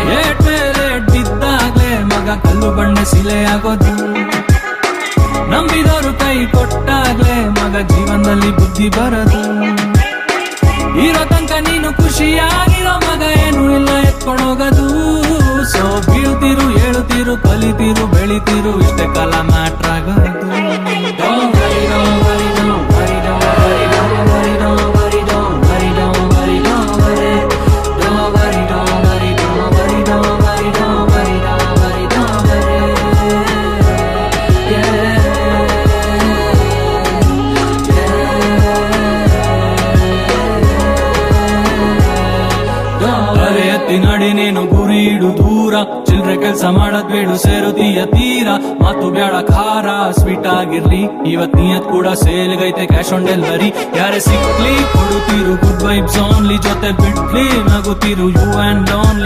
Late ಮೇಲೆ ಬಿದ್ದಾಗ್ಲೇ ಮಗ ಕಲ್ಲು ಬಂಡೆ ಸಿಲೆ ಆಗೋದು. ನಂಬಿದವರು ಕೈ ಕೊಟ್ಟಾಗ್ಲೇ ಮಗ ಜೀವನದಲ್ಲಿ ಬುದ್ಧಿ ಬರದು. ಇರೋ ತನಕ ನೀನು ಖುಷಿಯಾಗಿರೋ ಮಗ ಏನು ಇಲ್ಲ ಎತ್ಕೊಂಡೋಗದು. ಸೊ ಬೀಳ್ತಿರು ಏಳುತ್ತಿರು ಕಲಿತಿರು ಬೆಳಿತಿರು ಇಷ್ಟೇ ಕಾಲ ಮ್ಯಾಟ್ರ್ ಆಗೋದು. ನಡಿ ನೀನು ಗುರಿ ಇಡು ದೂರ, ಚಿಲ್ರೆ ಕೆಲ್ಸ ಮಾಡದ್ ಬೇಡು ಸೇರುತ್ತೀಯ ತೀರ. ಮಾತು ಬ್ಯಾಡ ಖಾರ ಸ್ವೀಟ್ ಆಗಿರ್ಲಿ, ಇವತ್ ನಿಯತ್ ಕೂಡ ಸೇಲ್ಗೈತೆ ಕ್ಯಾಶ್ ಆನ್ ಡೆಲಿವರಿ. ಯಾರೇ ಸಿಕ್ಲಿ ಕೊಡುತ್ತೀರು ಗುಡ್ ವೈಬ್ಸ್ ಓನ್ಲಿ, ಜೊತೆ ಬಿಡ್ಲಿ ನಗುತ್ತೀರು ಯು ಅಂಡ್ ಓನ್ಲಿ.